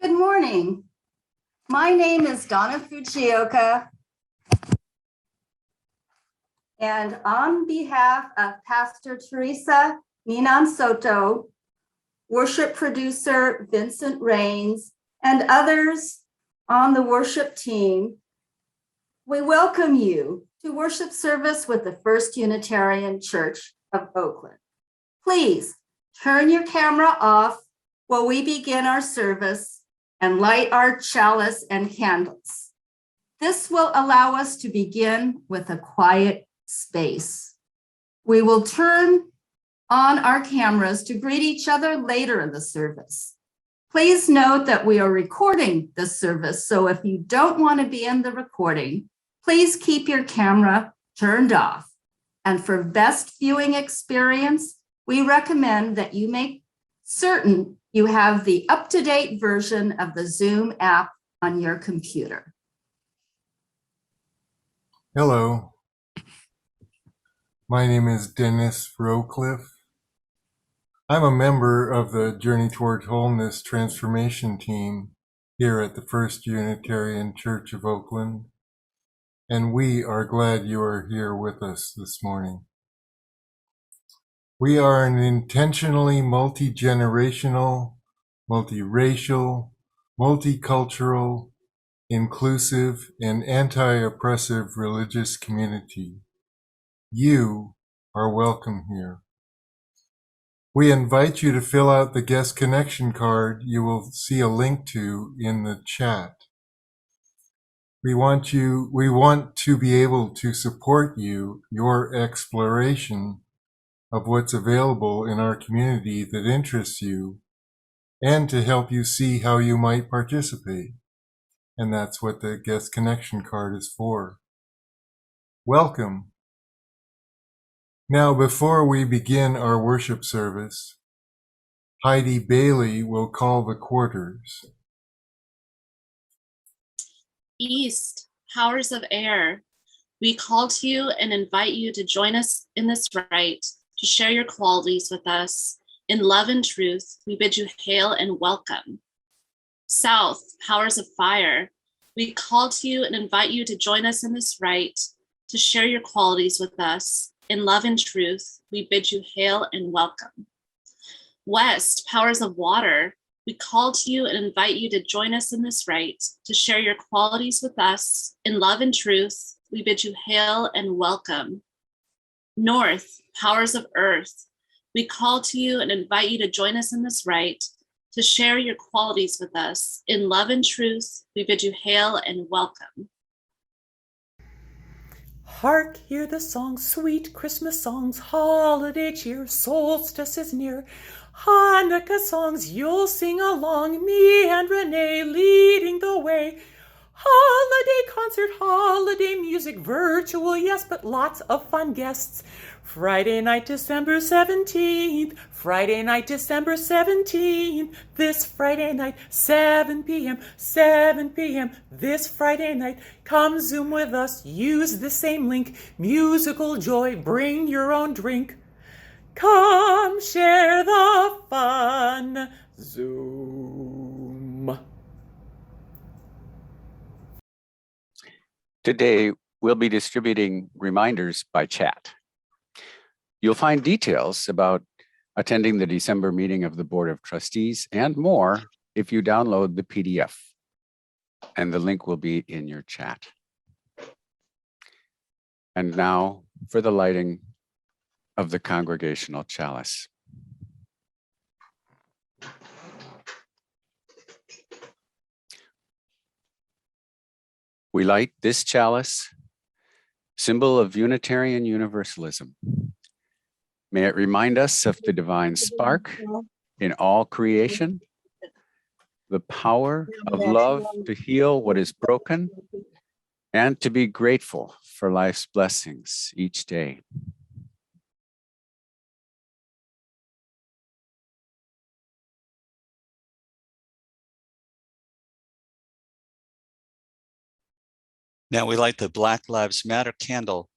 Good morning. My name is Donna Fujioka, and on behalf of Pastor Teresa Ninán Soto, worship producer Vincent Rains, and others on the worship team, we welcome you to worship service with the First Unitarian Church of Oakland. Please turn your camera off while we begin our service and light our chalice and candles. This will allow us to begin with a quiet space. We will turn on our cameras to greet each other later in the service. Please note that we are recording this service, so if you don't want to be in the recording, please keep your camera turned off. And for best viewing experience, we recommend that you make certain you have the up-to-date version of the Zoom app on your computer. Hello, my name is Dennis Rowcliffe. I'm a member of the Journey Toward Wholeness transformation team here at the First Unitarian Church of Oakland, and we are glad you are here with us this morning. We are an intentionally multi-generational, multiracial, multicultural, inclusive, and anti-oppressive religious community. You are welcome here. We invite you to fill out the guest connection card you will see a link to in the chat. We want to be able to support your exploration of what's available in our community that interests you, and to help you see how you might participate. And that's what the guest connection card is for. Welcome. Now, before we begin our worship service, Heidi Bailey will call the quarters. East, powers of air, we call to you and invite you to join us in this rite, to share your qualities with us. In love and truth, we bid you hail and welcome. South, powers of fire, we call to you and invite you to join us in this rite, to share your qualities with us. In love and truth, we bid you hail and welcome. West, powers of water, we call to you and invite you to join us in this rite, to share your qualities with us. In love and truth, we bid you hail and welcome. North, powers of earth, we call to you and invite you to join us in this rite, to share your qualities with us. In love and truth, we bid you hail and welcome. Hark, hear the songs, sweet Christmas songs, holiday cheer, solstice is near. Hanukkah songs, you'll sing along, me and Renee leading the way. Holiday concert, holiday music, virtual, yes, but lots of fun guests. Friday night, December 17th, Friday night, December 17th, this Friday night, 7 p.m., this Friday night. Come Zoom with us, use the same link, musical joy, bring your own drink. Come share the fun, Zoom. Today, we'll be distributing reminders by chat. You'll find details about attending the December meeting of the Board of Trustees and more if you download the PDF, and the link will be in your chat. And now for the lighting of the Congregational Chalice. We light this chalice, symbol of Unitarian Universalism. May it remind us of the divine spark in all creation, the power of love to heal what is broken, and to be grateful for life's blessings each day. Now we light the Black Lives Matter candle.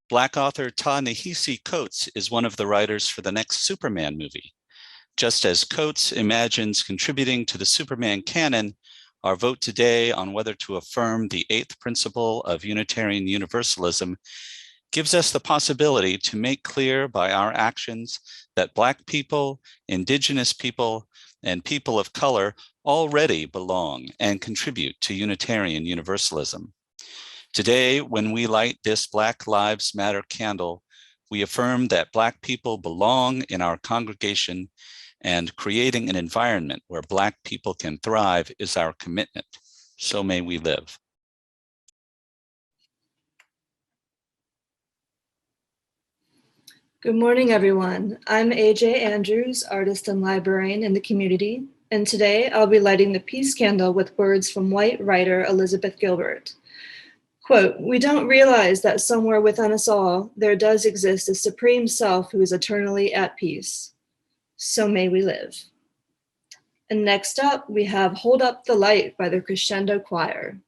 Black author Ta-Nehisi Coates is one of the writers for the next Superman movie. Just as Coates imagines contributing to the Superman canon, our vote today on whether to affirm the 8th principle of Unitarian Universalism gives us the possibility to make clear by our actions that Black people, Indigenous people, and people of color already belong and contribute to Unitarian Universalism. Today, when we light this Black Lives Matter candle, we affirm that Black people belong in our congregation, and creating an environment where Black people can thrive is our commitment. So may we live. Good morning, everyone. I'm AJ Andrews, artist and librarian in the community, and today I'll be lighting the peace candle with words from white writer Elizabeth Gilbert. Quote, "We don't realize that somewhere within us all, there does exist a supreme self who is eternally at peace. So may we live." And next up, we have Hold Up the Light by the Crescendo Choir.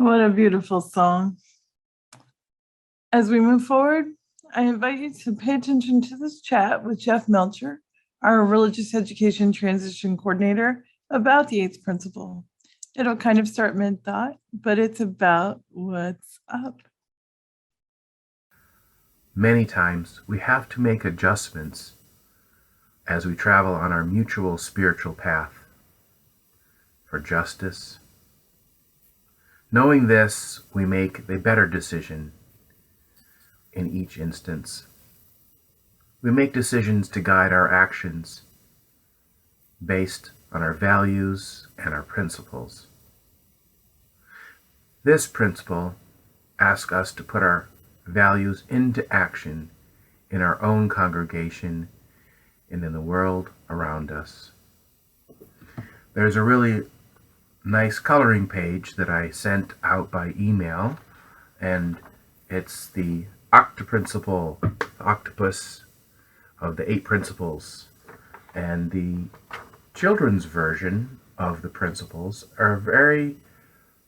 What a beautiful song. As we move forward, I invite you to pay attention to this chat with Jeff Melcher, our religious education transition coordinator, about the 8th principle. It'll kind of start mid-thought, but it's about what's up. Many times we have to make adjustments as we travel on our mutual spiritual path for justice. Knowing this, we make a better decision in each instance. We make decisions to guide our actions based on our values and our principles. This principle asks us to put our values into action in our own congregation and in the world around us. There's a really nice coloring page that I sent out by email, and it's the octoprinciple, the octopus of the 8 principles. And the children's version of the principles are very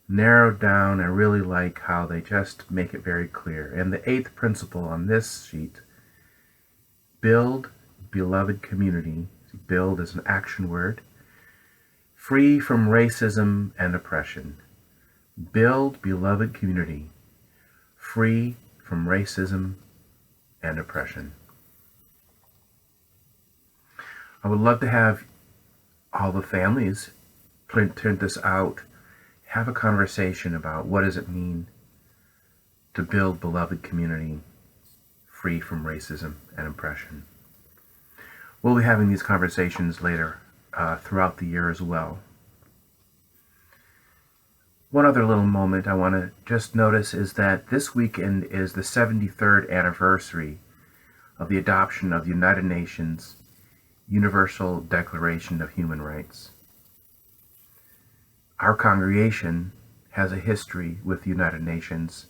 narrowed down. I really like how they just make it very clear. And the 8th principle on this sheet, build beloved community. Build is an action word. Free from racism and oppression. Build beloved community. Free from racism and oppression. I would love to have all the families print this out, have a conversation about what does it mean to build beloved community free from racism and oppression. We'll be having these conversations later throughout the year as well. One other little moment I want to just notice is that this weekend is the 73rd anniversary of the adoption of the United Nations Universal Declaration of Human Rights. Our congregation has a history with the United Nations.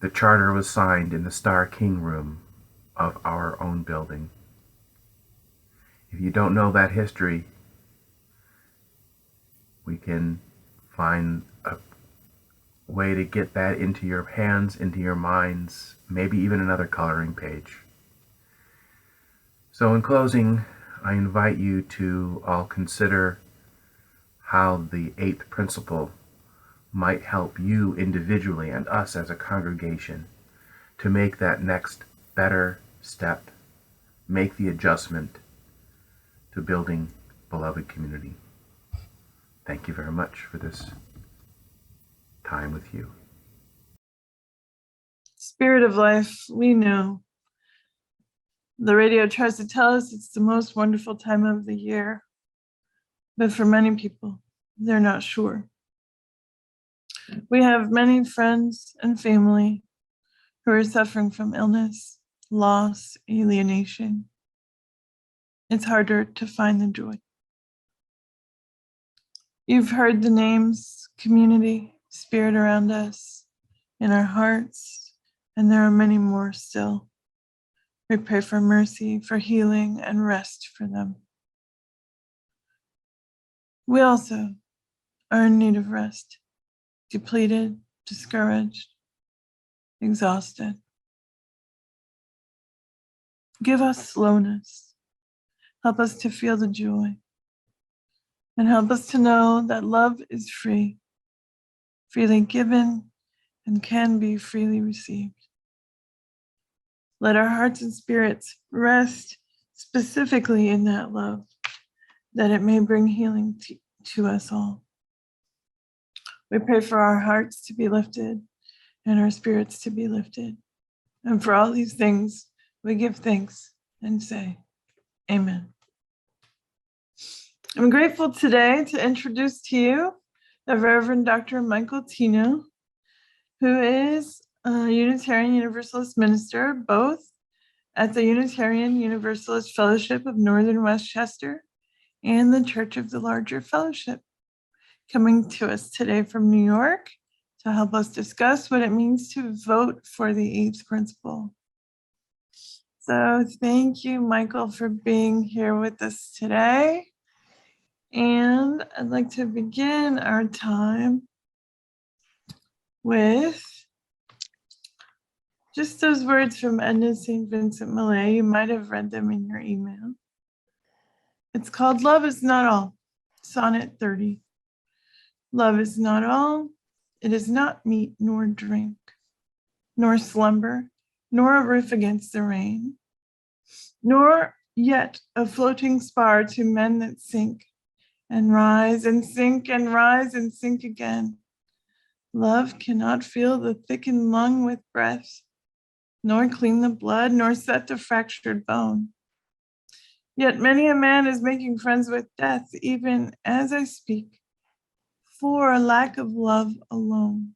The charter was signed in the Star King room of our own building. If you don't know that history, we can find a way to get that into your hands, into your minds, maybe even another coloring page. So in closing, I invite you to all consider how the 8th principle might help you individually and us as a congregation to make that next better step, make the adjustment to building beloved community. Thank you very much for this time with you. Spirit of life, we know. The radio tries to tell us it's the most wonderful time of the year, but for many people, they're not sure. We have many friends and family who are suffering from illness, loss, alienation. It's harder to find the joy. You've heard the names, community, spirit around us, in our hearts, and there are many more still. We pray for mercy, for healing, and rest for them. We also are in need of rest, depleted, discouraged, exhausted. Give us slowness. Help us to feel the joy. And help us to know that love is free, freely given, and can be freely received. Let our hearts and spirits rest specifically in that love, that it may bring healing to us all. We pray for our hearts to be lifted and our spirits to be lifted. And for all these things, we give thanks and say, Amen. I'm grateful today to introduce to you the Reverend Dr. Michael Tino, who is a Unitarian Universalist minister, both at the Unitarian Universalist Fellowship of Northern Westchester and the Church of the Larger Fellowship, coming to us today from New York to help us discuss what it means to vote for the 8th principle. So thank you, Michael, for being here with us today. And I'd like to begin our time with just those words from Edna St. Vincent Millay. You might have read them in your email. It's called Love is Not All, Sonnet 30. Love is not all. It is not meat nor drink, nor slumber, nor a roof against the rain, nor yet a floating spar to men that sink and rise and sink and rise and sink again. Love cannot fill the thickened lung with breath, nor clean the blood, nor set the fractured bone. Yet many a man is making friends with death, even as I speak, for a lack of love alone.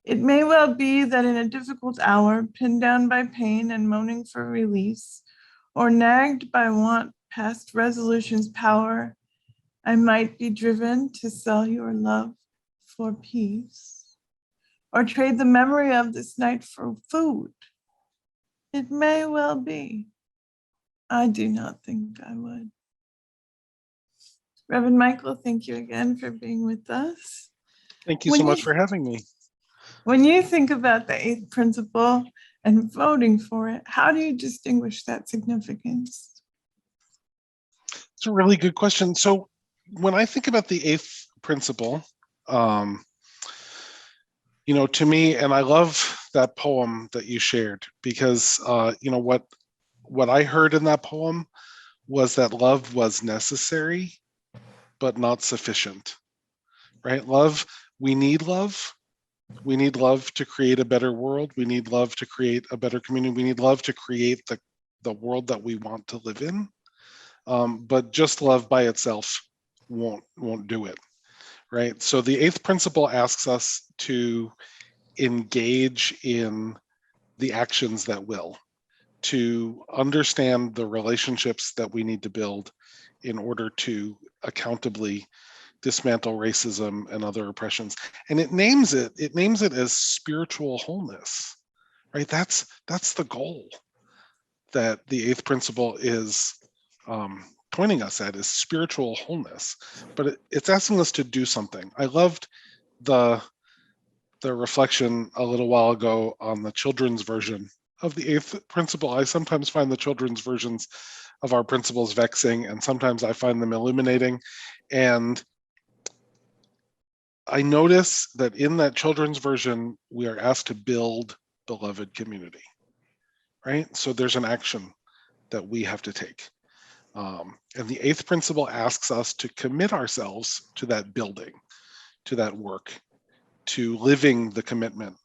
It may well be that in a difficult hour, pinned down by pain and moaning for release, or nagged by want past resolution's power, I might be driven to sell your love for peace, or trade the memory of this night for food. It may well be. I do not think I would. Reverend Michael, thank you again for being with us. Thank you so much for having me. When you think about the eighth principle and voting for it, how do you distinguish that significance? It's a really good question. So when I think about the eighth principle, to me, and I love that poem that you shared, because what I heard in that poem was that love was necessary, but not sufficient, right? Love, we need love. We need love to create a better world. We need love to create a better community. We need love to create the world that we want to live in. But just love by itself won't do it, right? So the eighth principle asks us to engage in the actions that will, to understand the relationships that we need to build in order to accountably dismantle racism and other oppressions. And it names it as spiritual wholeness, right? That's the goal that the eighth principle is pointing us at, is spiritual wholeness. But it's asking us to do something. I loved the reflection a little while ago on the children's version of the eighth principle. I sometimes find the children's versions of our principles vexing, and sometimes I find them illuminating. And I notice that in that children's version, we are asked to build beloved community, right? So there's an action that we have to take. And the eighth principle asks us to commit ourselves to that building, to that work, to living the commitment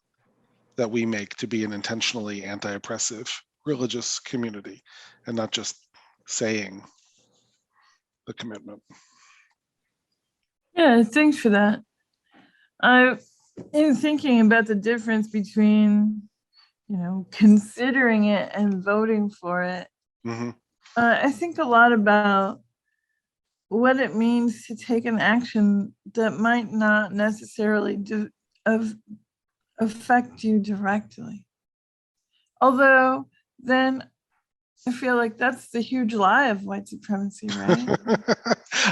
that we make to be an intentionally anti-oppressive religious community, and not just saying the commitment. Yeah, thanks for that. In thinking about the difference between, considering it and voting for it, Mm-hmm. I think a lot about what it means to take an action that might not necessarily affect you directly. Although then I feel like that's the huge lie of white supremacy, right?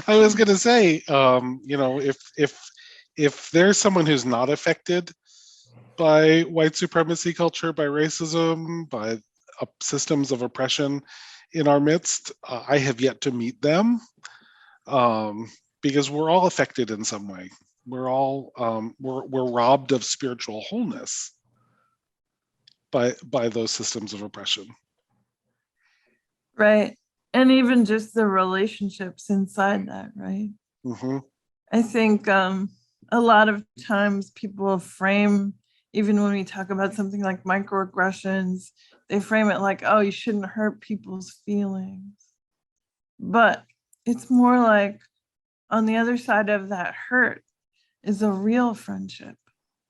I was going to say, if there's someone who's not affected by white supremacy culture, by racism, by systems of oppression in our midst, I have yet to meet them, because we're all affected in some way. We're all we're robbed of spiritual wholeness by those systems of oppression. Right. And even just the relationships inside that, right? Mm-hmm. I think a lot of times people frame, even when we talk about something like microaggressions, they frame it like, oh, you shouldn't hurt people's feelings. But it's more like on the other side of that hurt is a real friendship.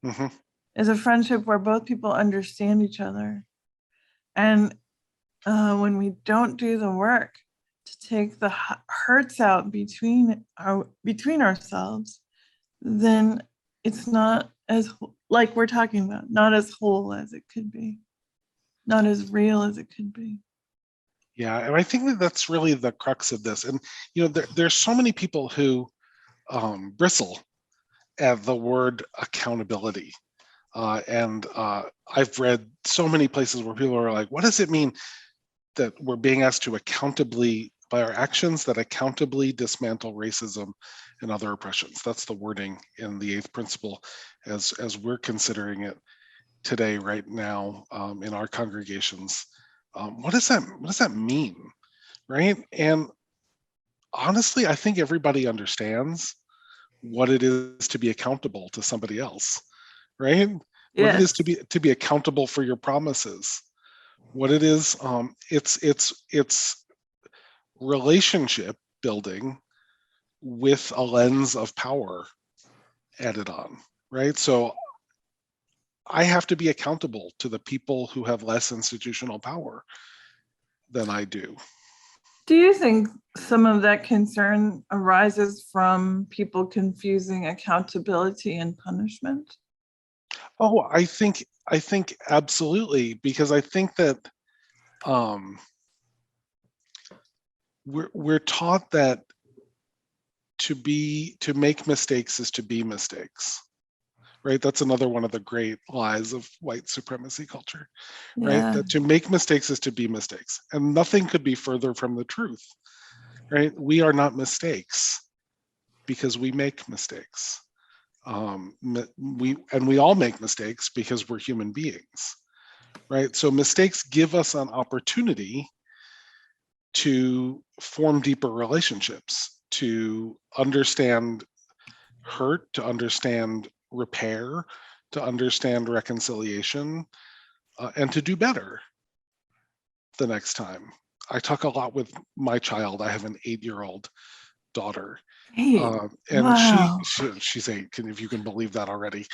Mm-hmm. Is a friendship where both people understand each other. And when we don't do the work to take the hurts out between ourselves, then it's not as, like we're talking about, not as whole as it could be, not as real as it could be. Yeah, and I think that's really the crux of this. And there's so many people who bristle at the word accountability. And I've read so many places where people are like, what does it mean that we're being asked to accountably, by our actions, that accountably dismantle racism and other oppressions? That's the wording in the eighth principle as we're considering it today, right now, in our congregations. What does that mean, right? And honestly, I think everybody understands what it is to be accountable to somebody else, right? what it is Yes. to be accountable for your promises, what it is. It's relationship building with a lens of power added on, right? So I have to be accountable to the people who have less institutional power than I do. Do you think some of that concern arises from people confusing accountability and punishment? Oh, I think absolutely, because I think that we're taught that to make mistakes is to be mistakes, right? That's another one of the great lies of white supremacy culture, right? Yeah. That to make mistakes is to be mistakes, and nothing could be further from the truth, right? We are not mistakes because we make mistakes. We all make mistakes because we're human beings, right? So mistakes give us an opportunity to form deeper relationships, to understand hurt, to understand repair, to understand reconciliation, and to do better the next time. I talk a lot with my child. I have an 8-year-old daughter, Hey, and wow. she's 8. If you can believe that already.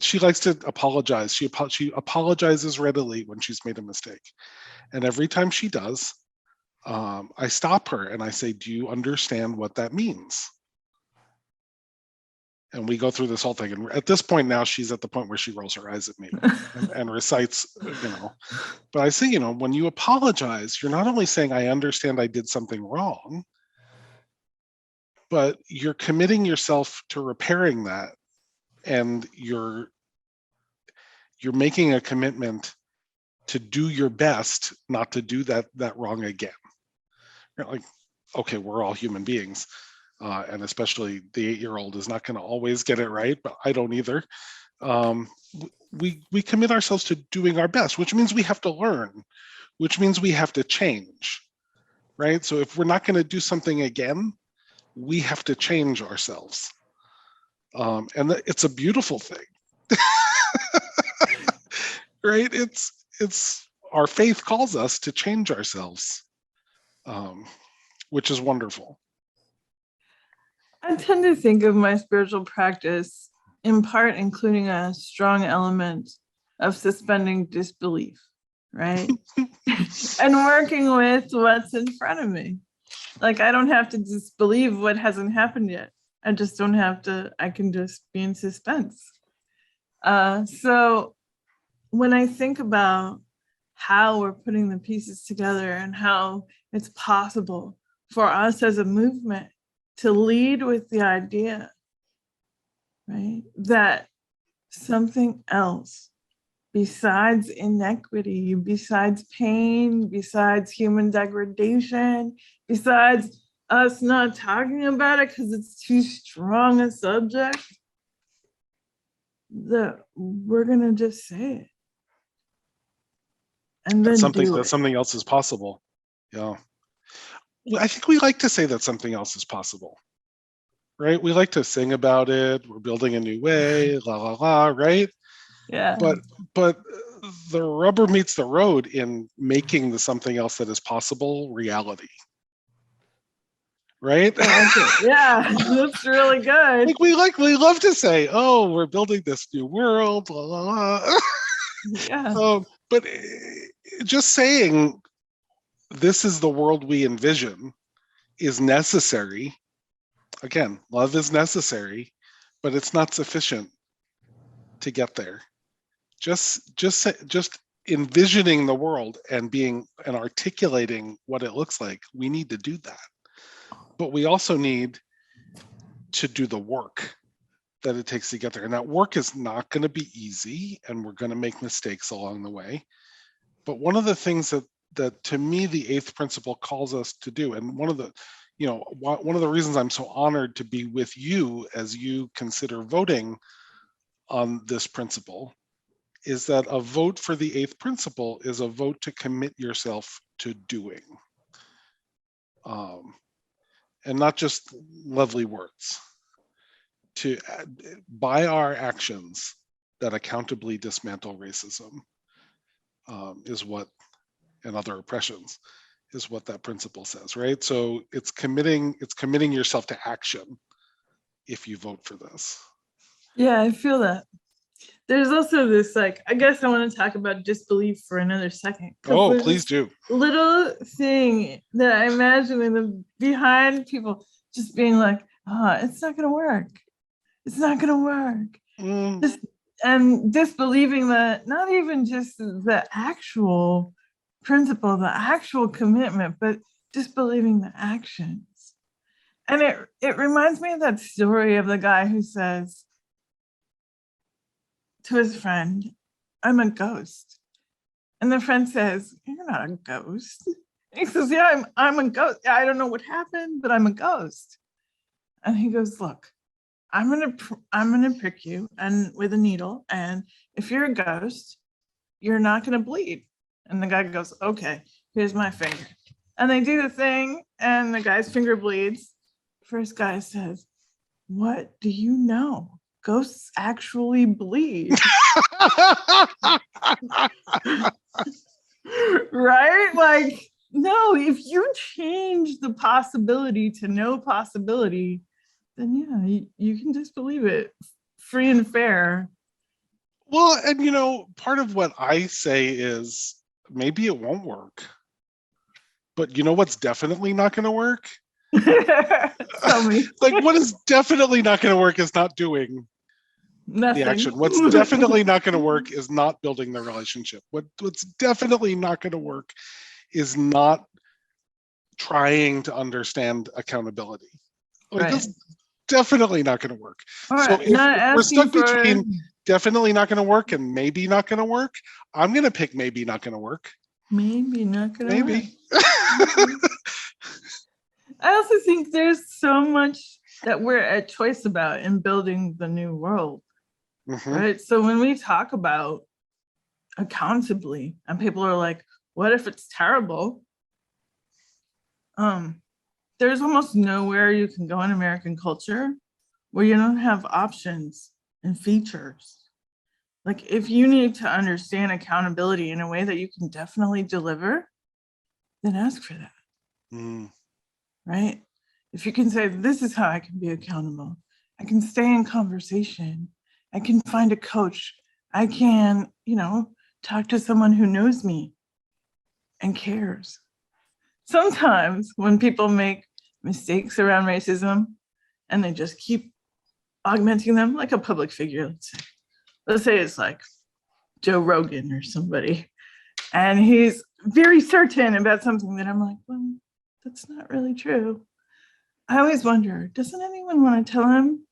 She likes to apologize. She apologizes readily when she's made a mistake, and every time she does, I stop her and I say, "Do you understand what that means?" And we go through this whole thing. And at this point now, she's at the point where she rolls her eyes at me and recites, But I say, when you apologize, you're not only saying, "I understand I did something wrong," but you're committing yourself to repairing that, and you're making a commitment to do your best not to do that wrong again. You're like, okay, we're all human beings, and especially the 8-year-old is not going to always get it right, but I don't either. We commit ourselves to doing our best, which means we have to learn, which means we have to change, right? So if we're not going to do something again, we have to change ourselves, and it's a beautiful thing. Right? It's our faith calls us to change ourselves, which is wonderful. I tend to think of my spiritual practice in part including a strong element of suspending disbelief, right? And working with what's in front of me. Like, I don't have to disbelieve what hasn't happened yet. I just don't have to, I can just be in suspense. So when I think about how we're putting the pieces together and how it's possible for us as a movement to lead with the idea, right, that something else besides inequity, besides pain, besides human degradation, besides us not talking about it because it's too strong a subject, that we're gonna just say it. And then That something else is possible. Yeah. I think we like to say that something else is possible, right? We like to sing about it. We're building a new way, la, la, la, right? Yeah. But the rubber meets the road in making the something else that is possible reality, right? Yeah, that's really good. Like we love to say, "Oh, we're building this new world," la, la, la. Yeah. But just saying this is the world we envision is necessary. Again, love is necessary, but it's not sufficient to get there. Just envisioning the world and articulating what it looks like, we need to do that. But we also need to do the work that it takes to get there. And that work is not going to be easy, and we're going to make mistakes along the way. But one of the things that to me the 8th principle calls us to do, and one of the reasons I'm so honored to be with you as you consider voting on this principle, is that a vote for the 8th principle is a vote to commit yourself to doing, and not just lovely words. By our actions, that accountably dismantle racism is what, and other oppressions, is what that principle says, right? So it's committing yourself to action if you vote for this. Yeah, I feel that. There's also this, like, I guess I want to talk about disbelief for another second. Oh, please do. Little thing that I imagine in the behind people just being like, it's not going to work. It's not going to work. And disbelieving that, not even just the actual principle, the actual commitment, but disbelieving the actions. And it reminds me of that story of the guy who says to his friend, I'm a ghost. And the friend says, you're not a ghost. And he says, yeah, I'm a ghost. I don't know what happened, but I'm a ghost. And he goes, look, I'm gonna prick you and with a needle, and if you're a ghost, you're not gonna bleed. And the guy goes, okay, here's my finger. And they do the thing, and the guy's finger bleeds. First guy says, what do you know? Ghosts actually bleed. Right? Like, no, if you change the possibility to no possibility, then yeah, you can disbelieve it free and fair. Well, and part of what I say is maybe it won't work. But you know what's definitely not going to work? Tell me. Like, what is definitely not going to work is not doing Nothing. the action. What's definitely not going to work is not building the relationship. What's definitely not going to work is not trying to understand accountability. Like, Right. that's definitely not going to work. All So right, if not we're stuck asking for- between definitely not going to work and maybe not going to work, I'm going to pick maybe not going to work. Maybe not gonna work. Maybe. I also think there's so much that we're at choice about in building the new world, right? So when we talk about accountably, and people are like, what if it's terrible? There's almost nowhere you can go in American culture where you don't have options and features. Like, if you need to understand accountability in a way that you can definitely deliver, then ask for that. Right? If you can say, this is how I can be accountable. I can stay in conversation. I can find a coach. I can, talk to someone who knows me and cares. Sometimes when people make mistakes around racism and they just keep augmenting them, like a public figure, let's say it's like Joe Rogan or somebody, and he's very certain about something that I'm like, well, that's not really true. I always wonder, doesn't anyone want to tell him,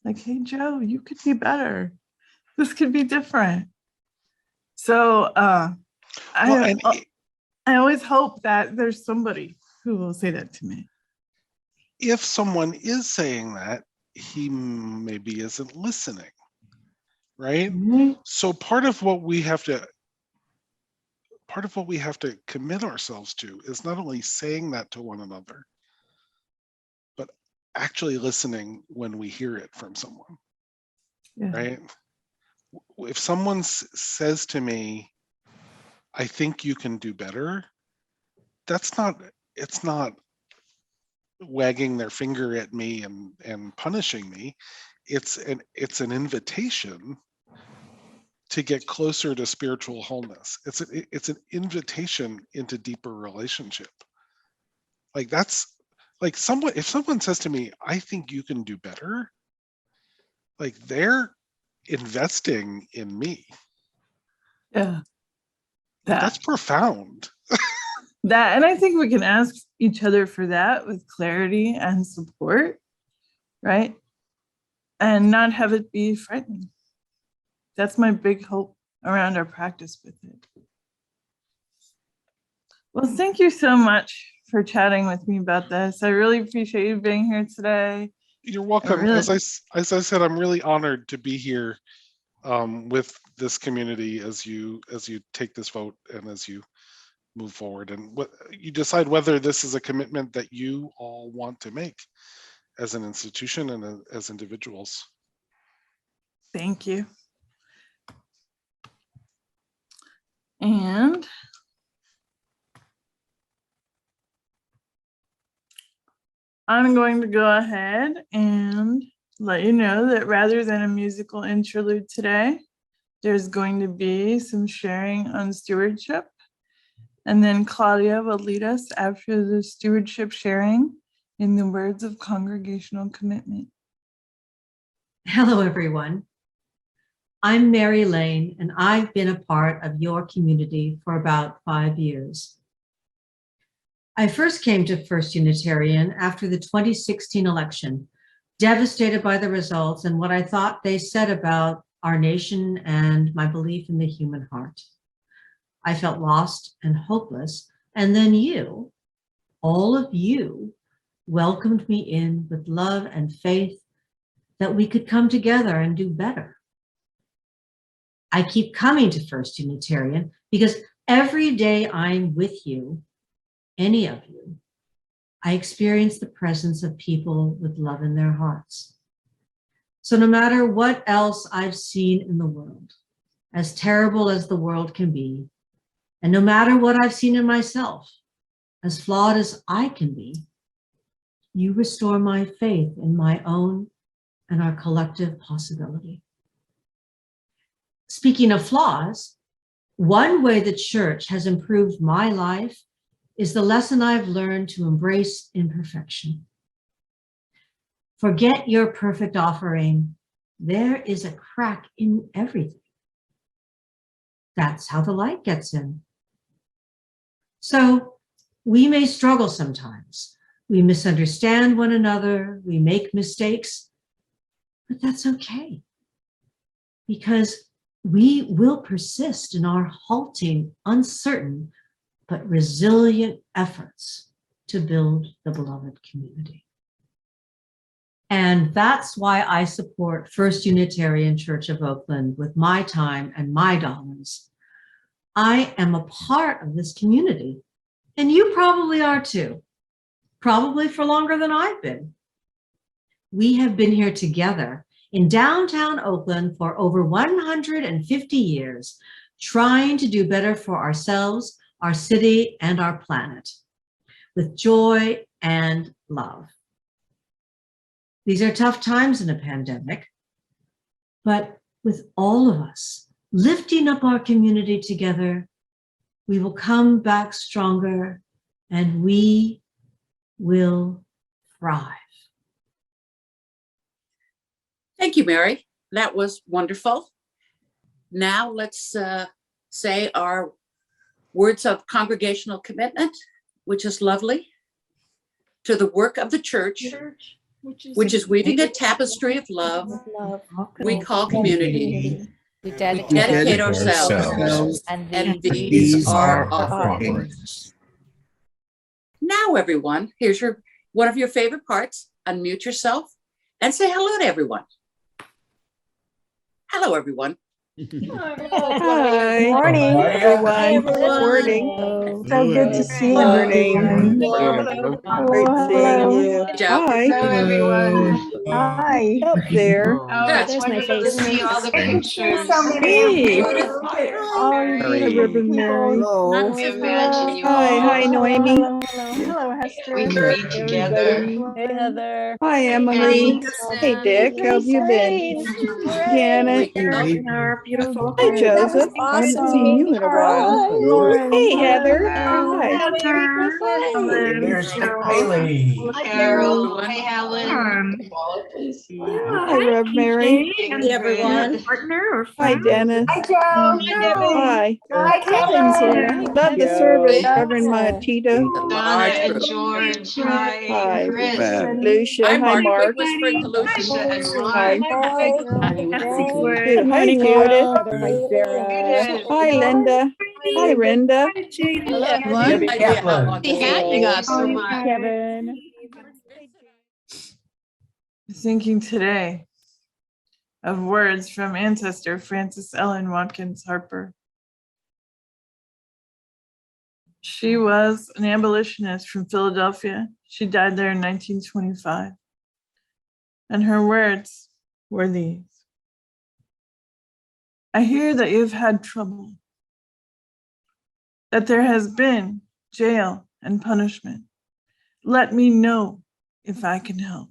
like, hey, Joe, you could be better. This could be different. So I always hope that there's somebody who will say that to me. If someone is saying that, he maybe isn't listening, right? So part of what we have to commit ourselves to is not only saying that to one another, but actually listening when we hear it from someone, right? If someone says to me, I think you can do better, it's not wagging their finger at me and punishing me. It's an invitation to get closer to spiritual wholeness. It's an invitation into deeper relationship. Like, that's like if someone says to me, I think you can do better, like, they're investing in me. Yeah. That's profound. That, and I think we can ask each other for that with clarity and support, right? And not have it be frightening. That's my big hope around our practice with it. Well, thank you so much for chatting with me about this. I really appreciate you being here today. You're welcome. As I said, I'm really honored to be here with this community as you take this vote and as you move forward, and what you decide whether this is a commitment that you all want to make as an institution and as individuals. Thank you. And I'm going to go ahead and let you know that rather than a musical interlude today, there's going to be some sharing on stewardship. And then Claudia will lead us after the stewardship sharing in the words of congregational commitment. Hello, everyone. I'm Mary Lane, and I've been a part of your community for about 5 years. I first came to First Unitarian after the 2016 election, devastated by the results and what I thought they said about our nation and my belief in the human heart. I felt lost and hopeless, and then you, all of you, welcomed me in with love and faith that we could come together and do better. I keep coming to First Unitarian because every day I'm with you, any of you, I experience the presence of people with love in their hearts. So no matter what else I've seen in the world, as terrible as the world can be, and no matter what I've seen in myself, as flawed as I can be, you restore my faith in my own and our collective possibility. Speaking of flaws, one way the church has improved my life is the lesson I've learned to embrace imperfection. Forget your perfect offering. There is a crack in everything. That's how the light gets in. So we may struggle sometimes. We misunderstand one another. We make mistakes, but that's okay, because we will persist in our halting, uncertain, but resilient efforts to build the beloved community. And that's why I support First Unitarian Church of Oakland with my time and my dollars. I am a part of this community, and you probably are too, probably for longer than I've been. We have been here together in downtown Oakland for over 150 years, trying to do better for ourselves, our city, and our planet, with joy and love. These are tough times in a pandemic, but with all of us lifting up our community together, we will come back stronger and we will thrive. Thank you, Mary. That was wonderful. Now let's say our words of congregational commitment, which is lovely, to the work of the church, which is weaving a tapestry of love we call community. We dedicate ourselves, and these are offerings. Now, everyone, here's one of your favorite parts. Unmute yourself and say hello to everyone. Hello, everyone. Hi. Morning, everyone. Good morning. So good to see you. Morning. Great seeing you. Hi. Hello, everyone. Hi. Up there. There's my face. See all the pictures. Hey. Hi, Reverend Mary. Hi, Noemi. Hello, Hester. We prayed together. Hey, Heather. Hi, Emily. Hey, Dick. How have you been? Janet. Hi, Joseph. I haven't seen you in a while. Hey, Heather. Hi. There's Haley. Carol. Hey, Helen. Hi, Rev Mary. Hey, everyone. Hi, Dennis. Hi, Joe. Hi. Hi, Kevin. Love the service, Reverend Tito. Donna and George. Hi. Man. Lucia. Hi, Mark. Hi. Hi, Judith. Hi, Linda. Hi, Brenda. Kevin. Thinking today of words from ancestor Frances Ellen Watkins Harper. She was an abolitionist from Philadelphia. She died there in 1925. And her words were these: I hear that you've had trouble. that there has been jail and punishment. Let me know if I can help.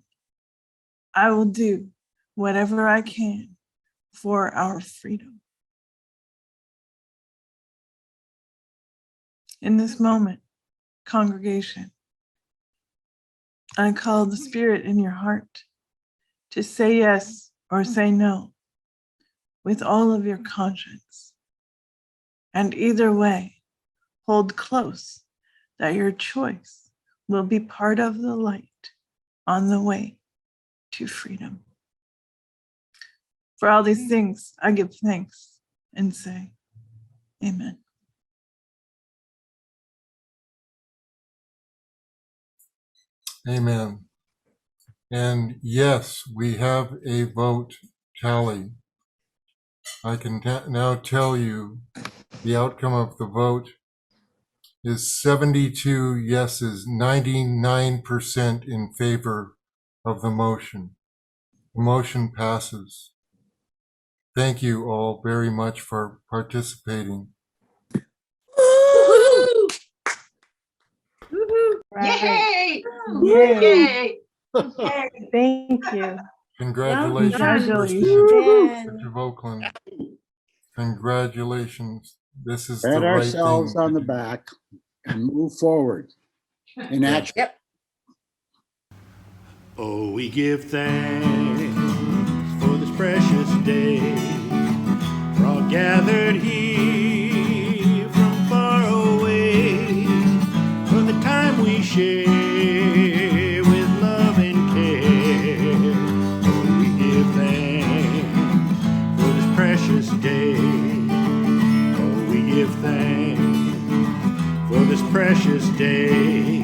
I will do whatever I can for our freedom. In this moment, congregation, I call the Spirit in your heart to say yes or say no with all of your conscience. And either way, hold close that your choice will be part of the light on the way to freedom. For all these things, I give thanks and say, Amen. Amen. And yes, we have a vote tally. I can now tell you the outcome of the vote is 72 yeses, 99% in favor of the motion. The motion passes. Thank you all very much for participating. Woo-hoo! Right. Yay! Yay. Thank you. Congratulations, Congratulations. Church of Oakland. Congratulations. This is the Pat right ourselves thing. on the back and move forward in action. Yep. Oh, we give thanks for this precious day. We're all gathered here from far away for the time we share with love and care. Oh, we give thanks for this precious day. Oh, we give thanks for this precious day.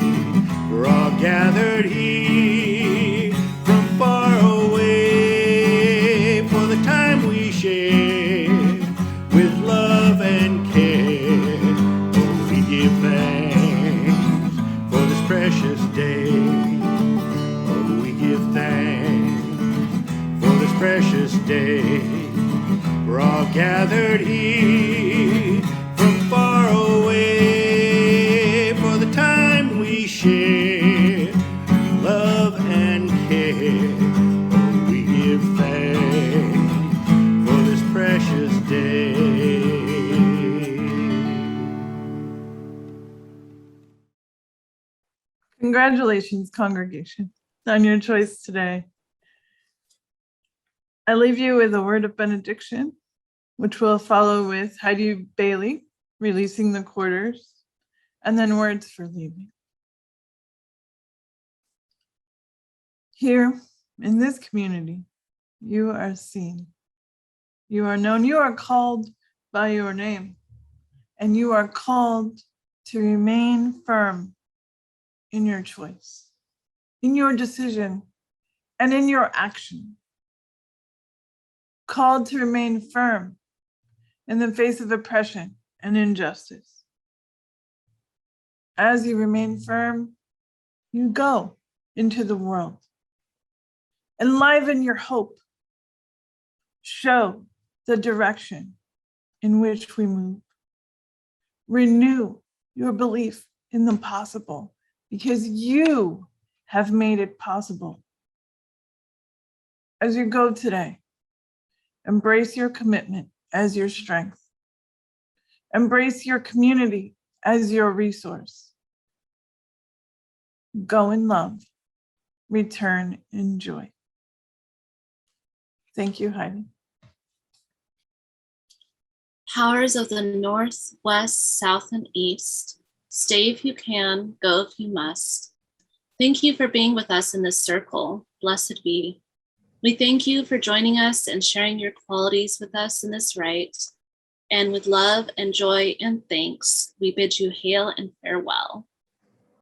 We're all gathered here from far away for the time we share with love and care. Oh, we give thanks for this precious day. Oh, we give thanks for this precious day. We're all gathered here from far away for the time we share love and care. Oh, we give thanks for this precious day. Congratulations, congregation, on your choice today. I leave you with a word of benediction, which will follow with Heidi Bailey releasing the quarters, and then words for leaving. Here in this community, you are seen, you are known, you are called by your name, and you are called to remain firm in your choice, in your decision, and in your action. Called to remain firm in the face of oppression and injustice. As you remain firm, you go into the world. Enliven your hope. Show the direction in which we move. Renew your belief in the possible because you have made it possible. As you go today, embrace your commitment as your strength. Embrace your community as your resource. Go in love, return in joy. Thank you, Heidi. Powers of the north, west, south, and east, stay if you can, go if you must. Thank you for being with us in this circle. Blessed be. We thank you for joining us and sharing your qualities with us in this rite. And with love and joy and thanks, we bid you hail and farewell.